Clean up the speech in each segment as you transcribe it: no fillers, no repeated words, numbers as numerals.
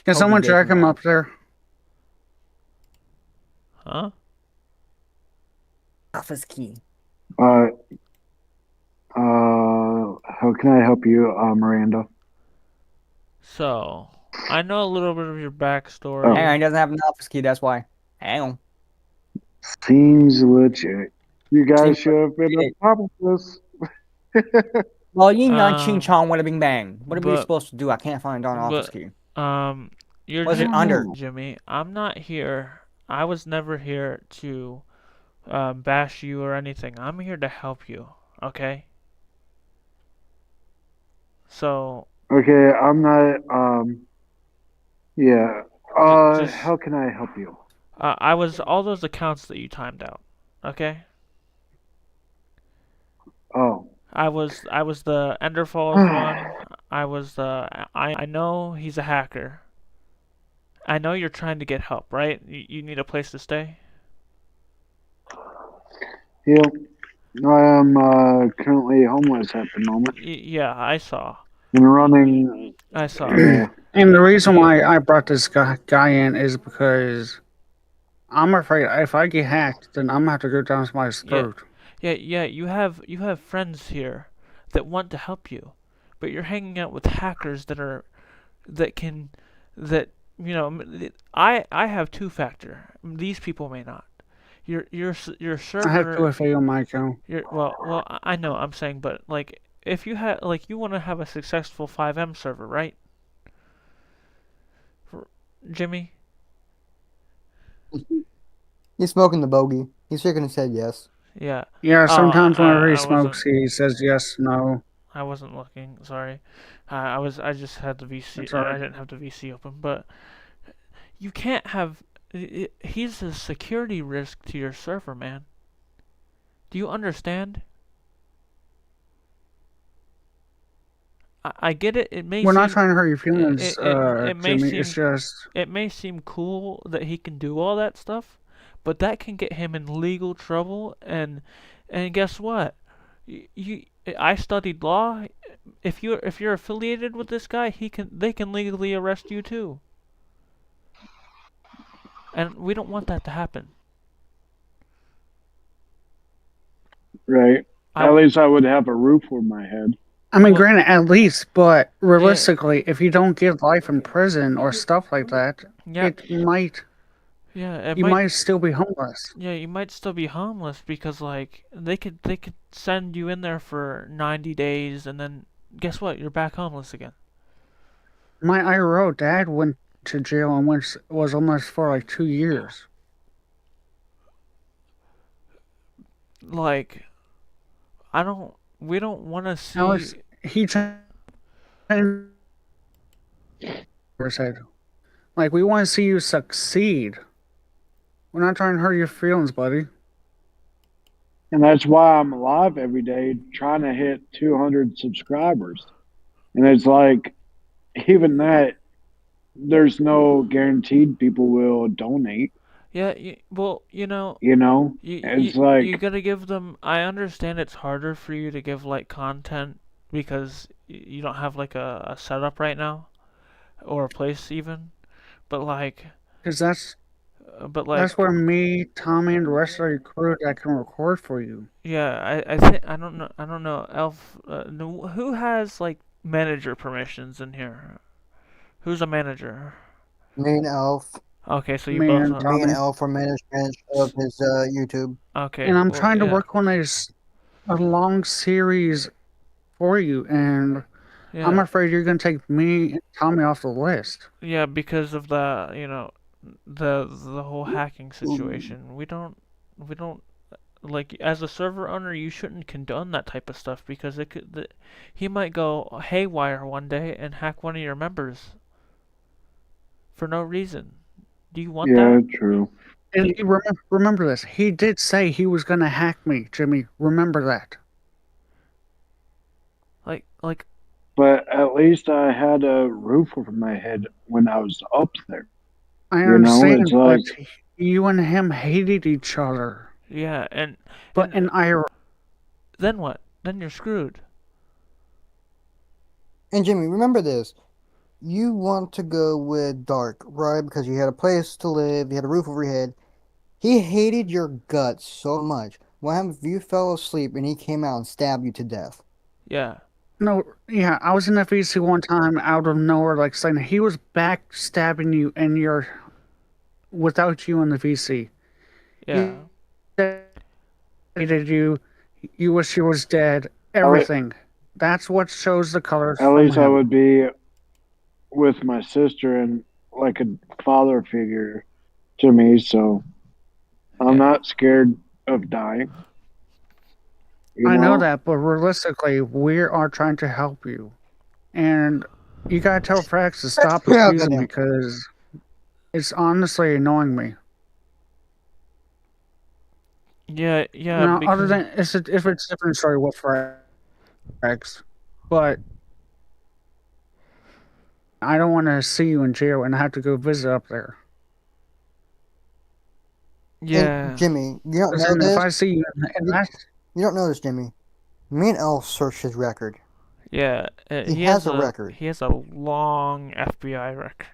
Can Hope you someone get drag some him help. up there? Huh? Office key. Uh, how can I help you, Miranda? So, I know a little bit of your Hang Oh, on, backstory. he doesn't have an office key, that's why. Hang on. seems legit. You Seems guys like should have been it. on top of this. Well, yin yang ching Um, chong, wada bing bang. What are we but, supposed to do? I can't find an office but, key. um, you're Was I it don't under? know. Jimmy. I'm not here. I was never here to, bash you or anything. I'm here to help you. Okay? So, Okay, I'm not. Yeah. just, How can I help you? I was all those accounts that you timed out. Okay? Oh. I was the Ender Falls one. I was the I know he's a hacker. I know you're trying to get help, right? You need a place to stay? Yeah. I am currently homeless at the moment Yeah, I saw. and running. I saw. Yeah. And the reason You why I brought this guy in is because I'm afraid if I get hacked, then I'm gonna have to go down somebody's yeah, throat. yeah, you have friends here that want to help you. But you're hanging out with hackers that can that I have two-factor. These people may not. Your I have server. 2FA on my account. I know. I'm saying, but like, if you have, like, you want to have a successful 5M server, right, Jimmy? He's smoking the bogey. He's shaking his head yes. Yeah. Yeah, Oh, sometimes whenever he I wasn't. smokes, he says yes, no. I wasn't looking. Sorry. I was. I just had the VC. That's I alright. didn't have the VC open. But you can't have. He's a security risk to your server, man. Do you understand? I get it. It may We're not seem. trying to hurt your feelings, It may Jimmy. It's seem. just It may seem cool that he can do all that stuff, but that can get him in legal trouble. And guess what? You I studied law. If you're affiliated with this guy, they can legally arrest you too. And we don't want that to happen. Right. I At least I would have a roof over my head. I mean, well granted, at least, but yeah realistically, if you don't get life in prison or stuff like that, yeah it might yeah it you might might still be homeless. yeah you might still be homeless because like they could send you in there for 90 days and then guess what? You're back homeless again. My IRO dad went to jail and was almost for like 2 years. Like I don't we don't want to Alex, see. he said, like, we want to see you succeed. We're not trying to hurt your feelings, buddy. And that's why I'm alive every day trying to hit 200 subscribers. And it's like, even that, there's no guaranteed people will donate, Yeah, well, you know? It's you like, gotta give them. I understand it's harder for you to give like content because you don't have like a setup right now or a place even. But like, Because but that's like, where me, Tommy, and the rest of your crew that can record for you. yeah, I think I don't know, Elf. No, who has like manager permissions in here? Who's a manager? Me and Elf. Okay, so you Me both. and Me and Tommy. Elf are management of his YouTube. Okay, And I'm well, trying to yeah, work on a long series for you, and I'm yeah. afraid you're going to take me and Tommy off the list. Yeah, because of the whole hacking situation. We don't like, as a server owner, you shouldn't condone that type of stuff because he might go haywire one day and hack one of your members for no reason. Do you want yeah, that? true. And Do, remember this. He did say he was going to hack me, Jimmy. Remember that. like But at least I had a roof over my head when I was up there. I You know, it's understand, but like, you and him hated each other. yeah, But and and I then what? Then you're screwed. And Jimmy, remember this. you want to go with Dark, right? Because you had a place to live, you had a roof over your head. He hated your guts so much. What happened if you fell asleep and he came out and stabbed you to death? Yeah. No, yeah, I was in the VC one time out of nowhere, like saying he was backstabbing you and your without you in the VC. Yeah. He hated you. You wish he was dead. At le- Everything. That's what shows the colors At from least I him. would be with my sister and like a father figure to me, so I'm Yeah. not scared of dying. I know that, but realistically, we are trying to help you. And you gotta tell Frax to stop Yeah, accusing me goddamn. because it's honestly annoying me. Yeah. Yeah. Now, other Because than if it's a different story with Frax, but I don't want to see you in jail and have to go visit up there. yeah. And Jimmy, you don't 'Cause know then if this. I see you in that, You don't know this, Jimmy. Me and Elf searched his record. Yeah. He has a record. He has a long FBI record.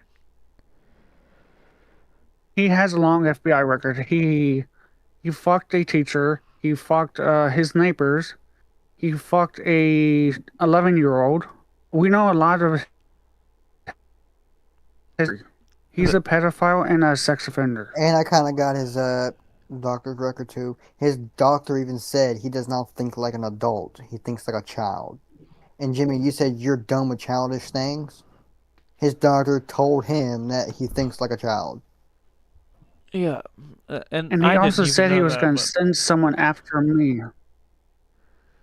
he has a long FBI record. He fucked a teacher. He fucked his neighbors. He fucked a 11-year-old. We know a lot of history. He's a pedophile and a sex offender. And I kind of got his doctor's record too. His doctor even said he does not think like an adult. He thinks like a child. And Jimmy, you said you're done with childish things. His doctor told him that he thinks like a child. Yeah. And And he I didn't also even said he know was that, going but to send someone after me.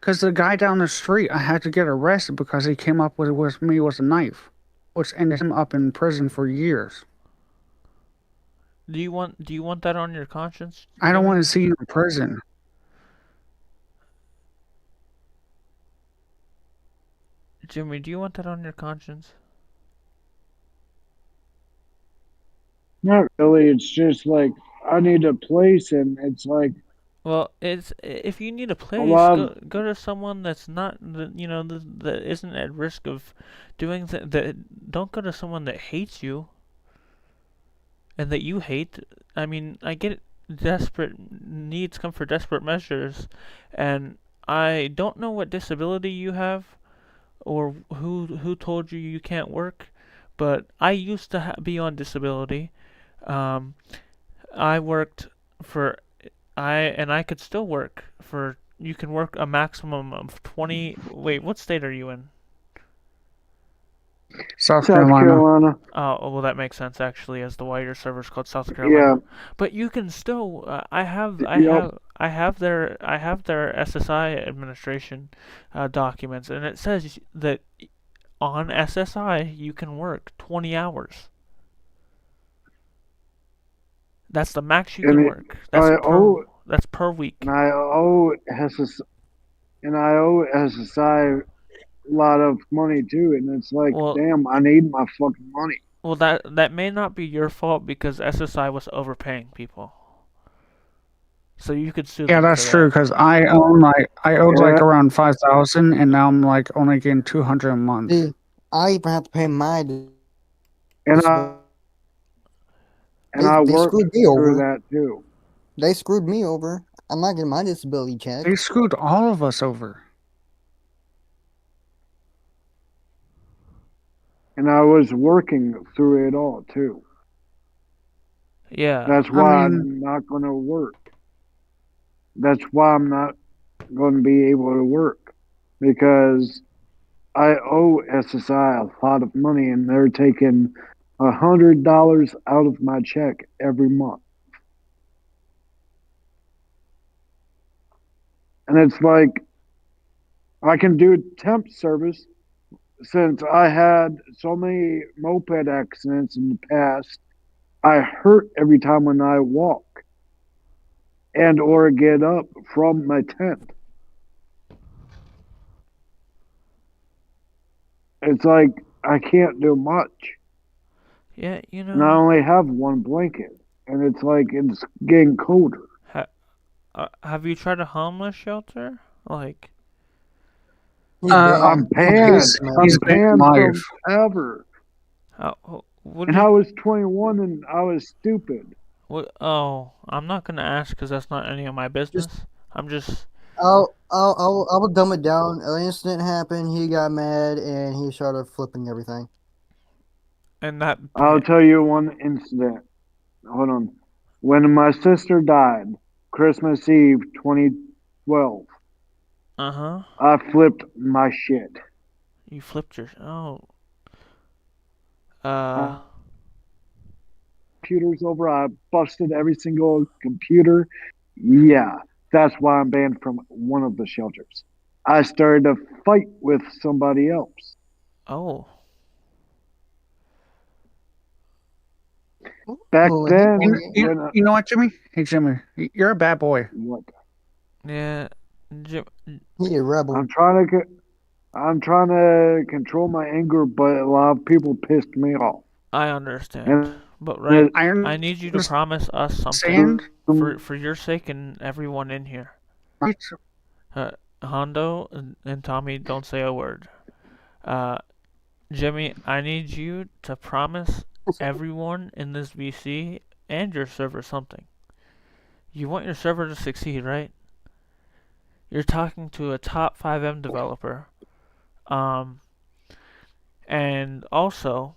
Because the guy down the street, I had to get arrested because he came up with me with a knife, which ended him up in prison for years. do you want that on your conscience? I don't Jimmy? want to see you in prison. Jimmy, do you want that on your conscience? Not really. It's just like I need a place, and it's like Well, it's if you need a a place, lot of go to someone that's not that isn't at risk of doing that. Don't go to someone that hates you and that you hate. I mean, I get it, desperate needs come for desperate measures, and I don't know what disability you have or who told you you can't work, but I used to be on disability. Um, I worked for I could still work for you can work a maximum of 20. Wait, what state are you in? South South Carolina. Carolina. Oh, well, that makes sense actually, as the wider server's called South Carolina. Yeah. But you can still. I have Yep. their SSI administration documents, and it says that on SSI you can work 20 hours. That's the max you can And work. That's per week. and I owe SSI, and I owe SSI a lot of money too. And it's like, Well, damn, I need my fucking money. Well, that may not be your fault because SSI was overpaying people. So you could sue Yeah, them that's for true. that. Because I owed like Yeah. around 5,000, and now I'm like only getting 200 a month. See, I even have to pay my. And I They worked screwed me through over. that too. They screwed me over. I'm not getting my disability check. They screwed all of us over. And I was working through it all too. Yeah. That's why I mean- I'm not going to work. That's why I'm not going to be able to work because I owe SSI a lot of money, and they're taking $100 out of my check every month. And it's like I can do temp service since I had so many moped accidents in the past. I hurt every time when I walk and or get up from my tent. It's like I can't do much. Yeah, And I only have one blanket. And it's like it's getting colder. have you tried a homeless shelter? Like, He's Uh, banned. I'm banned. he's I'm banned banned life. from ever. What And do I you? was 21 and I was stupid. What? Oh, I'm not gonna ask because that's not any of my Just business. I'm just. I'll dumb it down. An incident happened. He got mad and he started flipping everything. And that. I'll tell you one incident. Hold on. When my sister died, Christmas Eve 2012, Uh-huh. I flipped my shit. You flipped your. Oh. Uh. Computers over. I busted every single computer. Yeah, that's why I'm banned from one of the shelters. I started a fight with somebody else. Oh. Back Oh, then, when You know what, Jimmy? Hey, Jimmy, you're a bad boy. what Yeah. Jim. he a rebel. I'm trying to control my anger, but a lot of people pissed me off. I understand, And but right. I I need you to promise us something understand. for your sake and everyone in here. Right? Hondo and Tommy, don't say a word. Uh, Jimmy, I need you to promise everyone in this VC and your server something. You want your server to succeed, right? You're talking to a top 5M developer. And also,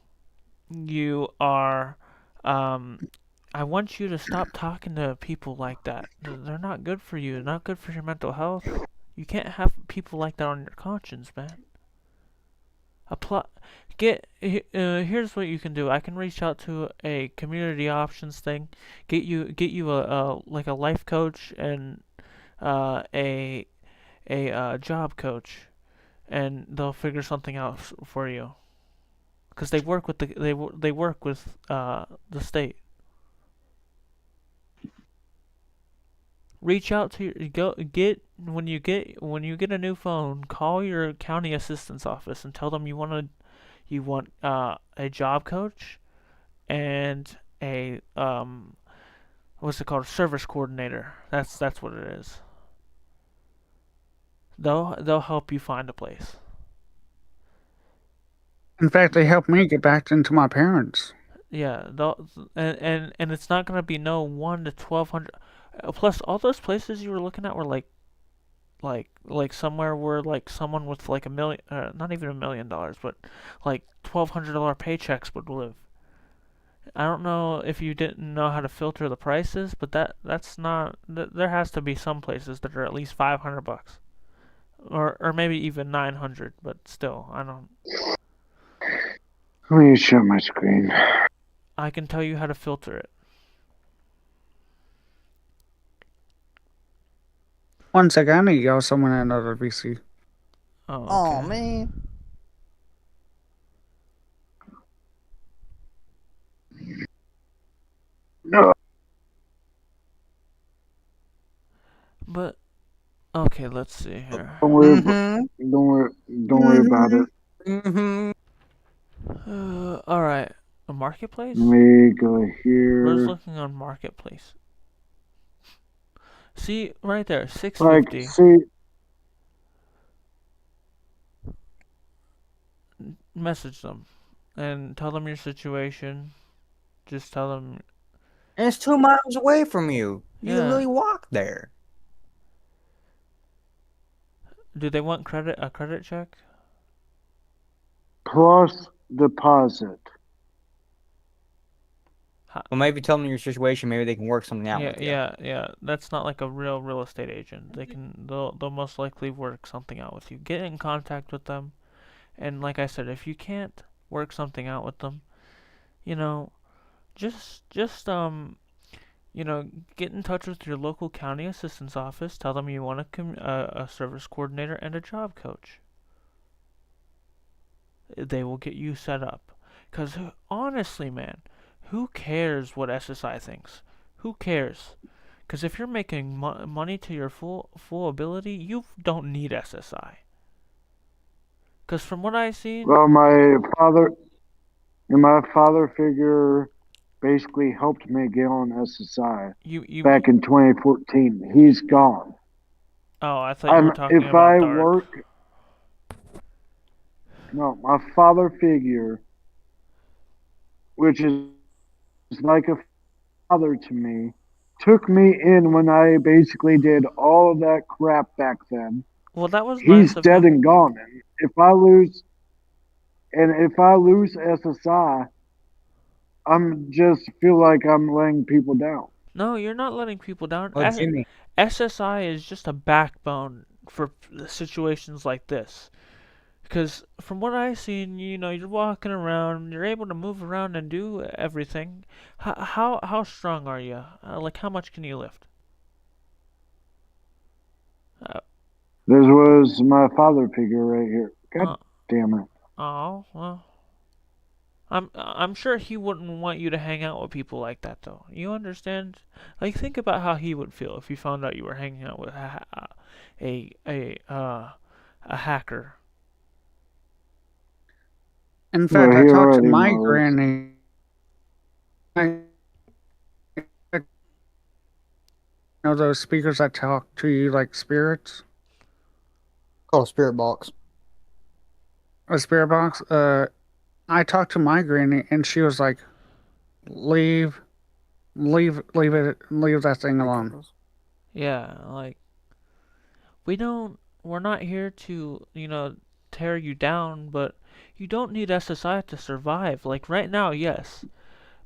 you are, I want you to stop talking to people like that. They're not good for you. They're not good for your mental health. You can't have people like that on your conscience, man. Here's what you can do. I can reach out to a community options thing, get you a like a life coach and a job coach, and they'll figure something out for you. Cause they work with they work with the state. Reach out to your go get when you get a new phone, call your county assistance office and tell them you want a job coach and a what's it called, a service coordinator. That's what it is. They'll help you find a place. In fact, they helped me get back into my parents. Yeah, and it's not gonna be no 1 to 1,200. Plus, all those places you were looking at were like somewhere where like someone with like a million, not even $1 million, but like $1,200 paychecks would live. I don't know if you didn't know how to filter the prices, but that's not. There has to be some places that are at least $500, or maybe even 900. But still, I don't. let me shut my screen. I can tell you how to filter it. One second, I need to yell someone in another VC. Oh, okay. Oh man. No, But okay, let's see here. don't worry. Mm-hmm. Don't worry about it. Mm-hmm. All right, a marketplace. Let me go We're just here. looking on marketplace. See right there, Like, 650. see, Message them and tell them your situation. Just tell them, And it's 2 miles away from you. You Yeah. literally walk there. do they want a credit check? plus deposit. Well, maybe tell them your situation. Maybe they can work something out Yeah, with you. yeah. That's not like a real estate agent. They'll most likely work something out with you. Get in contact with them, and like I said, if you can't work something out with them, you know, just get in touch with your local county assistance office. Tell them you want a service coordinator and a job coach. They will get you set up. Cause honestly, man, who cares what SSI thinks? Who cares? Because if you're making money to your full ability, you don't need SSI. Because from what I've seen, Well, my father figure basically helped me get on SSI you back in 2014. He's gone. oh, I thought you were talking If about I Dark. work, no, my father figure which is like a father to me, took me in when I basically did all of that crap back then. Well, that was He's nice of dead him. and gone. And if I lose SSI, I'm just feel like I'm laying people down. No, you're not letting people down. Oh, Jimmy, SSI is just a backbone for situations like this. Because from what I've seen, you're walking around, you're able to move around and do everything. How strong are you? Like, how much can you lift? Uh, This was my father figure right here. God uh, damn it. oh, well. I'm sure he wouldn't want you to hang out with people like that, though. You understand? Like, think about how he would feel if he found out you were hanging out with a a uh, a hacker. In No, fact, I he talked to already my knows. granny. I know those speakers that talk to you like spirits, Called a spirit box. a spirit box. I talked to my granny, and she was like, "Leave, leave that thing alone." Yeah, like we're not here to, tear you down, but you don't need SSI to survive. Like right now, yes.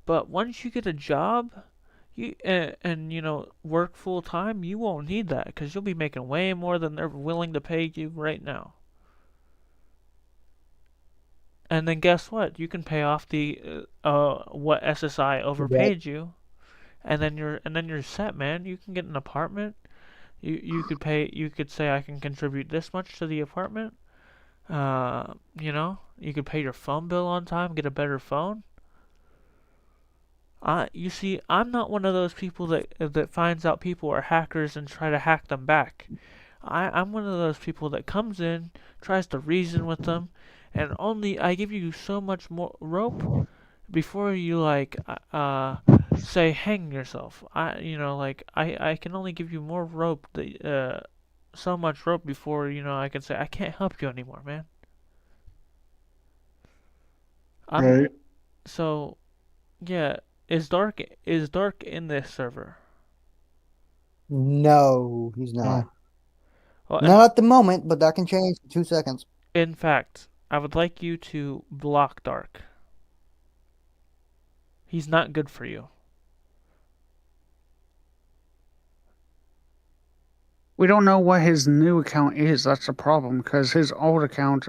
But once you get a job, and work full time, you won't need that because you'll be making way more than they're willing to pay you right now. And then guess what? You can pay off the what SSI overpaid you, and then you're set, man. You can get an apartment. You could say I can contribute this much to the apartment. You could pay your phone bill on time, get a better phone. You see, I'm not one of those people that finds out people are hackers and try to hack them back. I'm one of those people that comes in, tries to reason with them, and only I give you so much more rope before you say hang yourself. I can only give you more rope so much rope before I can say I can't help you anymore, man. I'm Right. so yeah. Is Dark in this server? No, he's not. Well, Not at the moment, but that can change in 2 seconds. in fact, I would like you to block Dark. He's not good for you. We don't know what his new account is. That's the problem, because his old account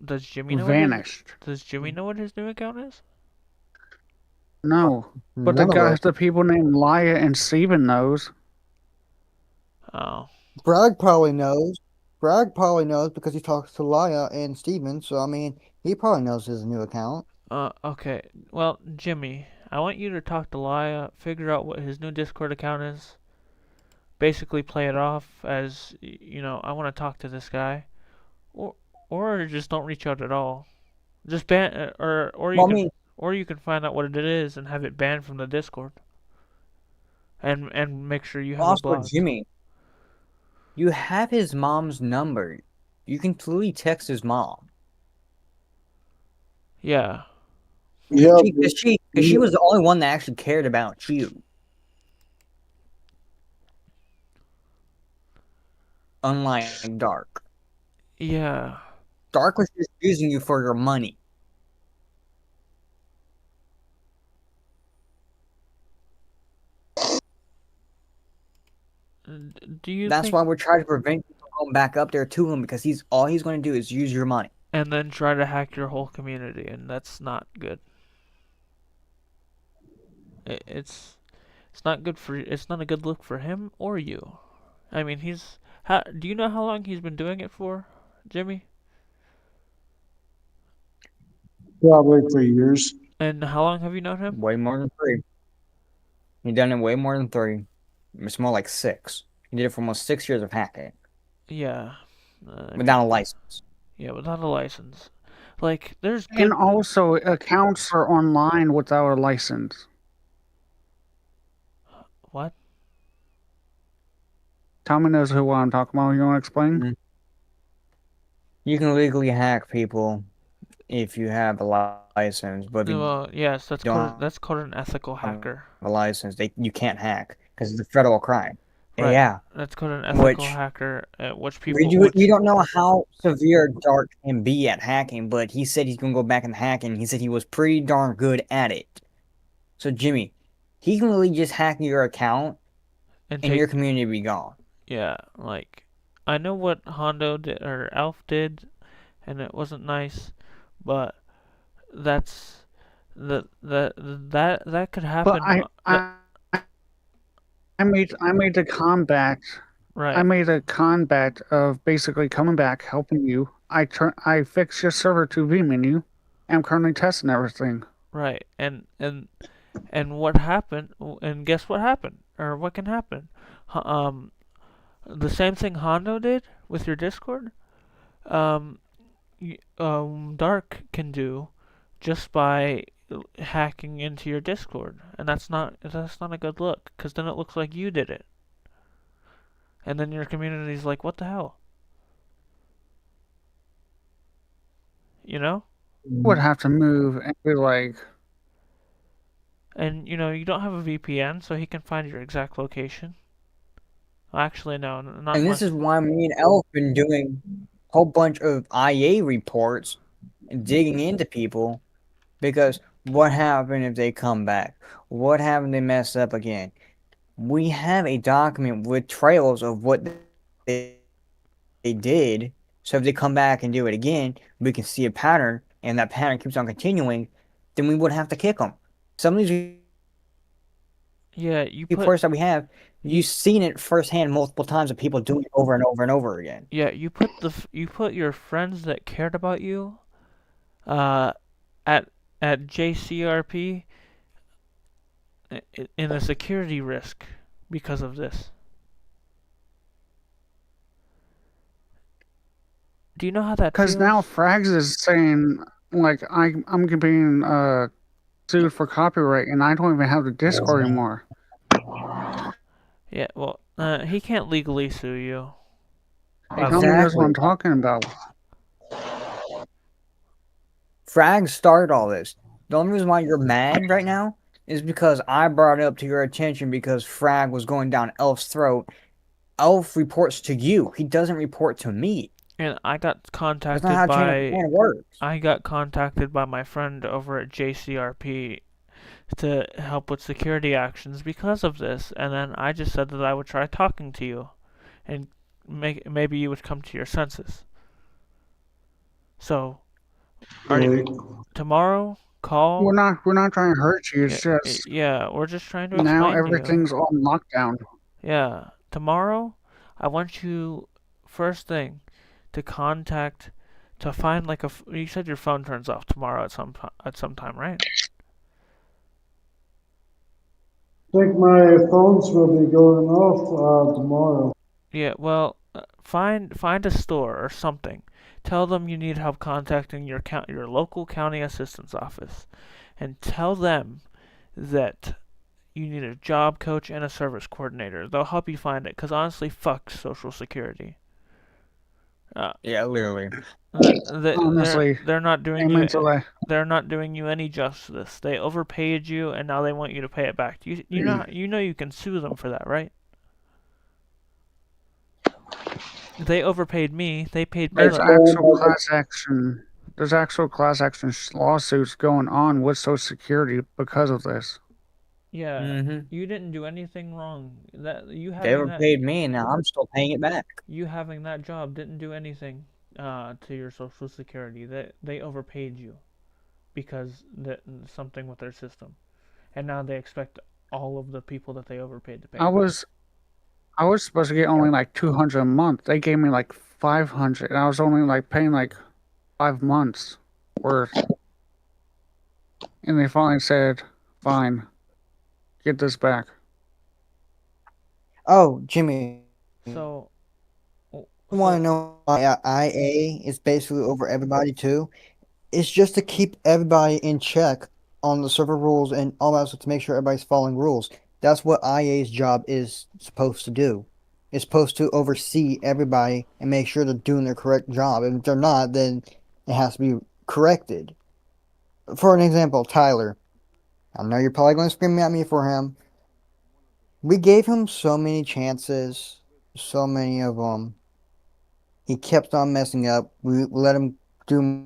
Does Jimmy know vanished. Does Jimmy know what his new account is? No, but None of us. the people named Laya and Steven knows. Oh, Bragg probably knows. Bragg probably knows because he talks to Laya and Steven, so I mean, he probably knows his new account. okay. Well, Jimmy, I want you to talk to Laya, figure out what his new Discord account is. Basically, play it off as I want to talk to this guy, or just don't reach out at all. Just ban, or you well, I can, mean, or you can find out what it is and have it banned from the Discord, and make sure you have it also, blocked. Jimmy, you have his mom's number. You can literally text his mom. Yeah. Yeah. Because she was the only one that actually cared about you. Unlike Dark. Yeah. Dark was just using you for your money. Do you That's think, why we're trying to prevent you from going back up there to him because he's going to do is use your money. and then try to hack your whole community, and that's not good. It's not good it's not a good look for him or you. I mean, do you know how long he's been doing it for, Jimmy? Probably for years. And how long have you known him? Way more than 3. He done it way more than 3. It's more like 6. He did it for almost 6 years of hacking Yeah. without a license. Yeah, without a license. Like, there's good. And also, accounts are online without a license. What? Tommy knows who I'm talking about. You want to explain? You can legally hack people if you have a license, but if you Well, yes, don't that's called an ethical have hacker. a license, you can't hack because it's a federal crime. Right. Yeah, That's called an ethical which hacker, we we don't know how severe Dark can be at hacking, but he said he's gonna go back and hack, and he said he was pretty darn good at it. So Jimmy, he can really just hack your account and and your take, community be gone. yeah, like, I know what Hondo did, or Elf did, and it wasn't nice, but that's, that could But happen, I made the combat. I right, made a combat of basically coming back, helping you. I fixed your server to vMenu. I'm currently testing everything. right, and what happened, and guess what happened, or what can happen? The same thing Hondo did with your Discord, um, Dark can do just by hacking into your Discord, and that's not a good look, because then it looks like you did it, and then your community's like, what the hell, you know? Would have to move and be like, And you don't have a VPN, so he can find your exact location. Well, actually, no, not And unless. this is why me and Elf been doing a whole bunch of IA reports and digging into people because what happened if they come back? What happened if they mess up again? We have a document with trails of what they, they did. So if they come back and do it again, we can see a pattern, and that pattern keeps on continuing, then we would have to kick them. Some of these Yeah, you reports that we have, you've seen it firsthand multiple times of people doing it over and over and over again. you put your friends that cared about you, uh, at JCRP, in a security risk because of this. Do you know how that because feels? now Frags is saying like I'm being sued for copyright, and I don't even have the Discord anymore. Yeah, well, he can't legally sue you. He probably knows what Exactly. I'm talking about. Frag started all this. The only reason why you're mad right now is because I brought it up to your attention because Frag was going down Elf's throat. Elf reports to you. He doesn't report to me. And I got That's contacted not how chain of command works. I got contacted by my friend over at JCRP to help with security actions because of this, and then I just said that I would try talking to you, and maybe you would come to your senses. So, tomorrow call? We're not trying to hurt you. It's just Yeah, we're just trying to now explain to you. everything's on lockdown. Yeah, tomorrow I want you first thing to find like you said your phone turns off tomorrow at some time, right? I think my phones will be going off tomorrow. Yeah, well, find a store or something. Tell them you need help contacting your local county assistance office, and tell them that you need a job coach and a service coordinator. They'll help you find it. 'Cause honestly, fuck Social Security. Yeah, literally. Honestly, they're not doing amen to that. they're not doing you any justice. They overpaid you, and now they want you to pay it back. You know you can sue them for that, right? They overpaid me. They paid me. There's actual class action. There's actual class action lawsuits going on with Social Security because of this. Yeah, Mm-hmm. you didn't do anything wrong. They overpaid me, and now I'm still paying it back. You having that job didn't do anything to your Social Security. They overpaid you because something with their system, and now they expect all of the people that they overpaid to pay. I was supposed to get only like 200 a month. They gave me like 500. And I was only like paying like 5 months worth. And they finally said, "Fine, get this back." Oh, Jimmy, So, you want to know why IA is basically over everybody too? It's just to keep everybody in check on the server rules and all that stuff to make sure everybody's following rules. That's what IA's job is supposed to do. It's supposed to oversee everybody and make sure they're doing their correct job. And if they're not, then it has to be corrected. For an example, Tyler. I know you're probably going to scream at me for him. We gave him so many chances, so many of them. He kept on messing up. We let him do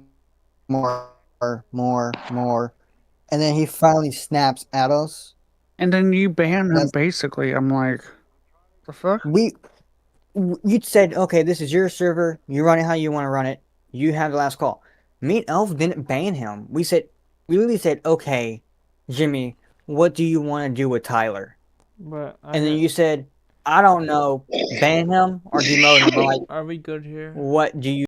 more, and then he finally snaps at us. And then you ban him, That's- basically. I'm like, the fuck? You said, okay, this is your server. You run it how you want to run it. You have the last call. Me and Elf didn't ban him. We literally said, okay, Jimmy, what do you want to do with Tyler? But And then you said, I don't know, ban him or demote him. We're like, are we good here? what do you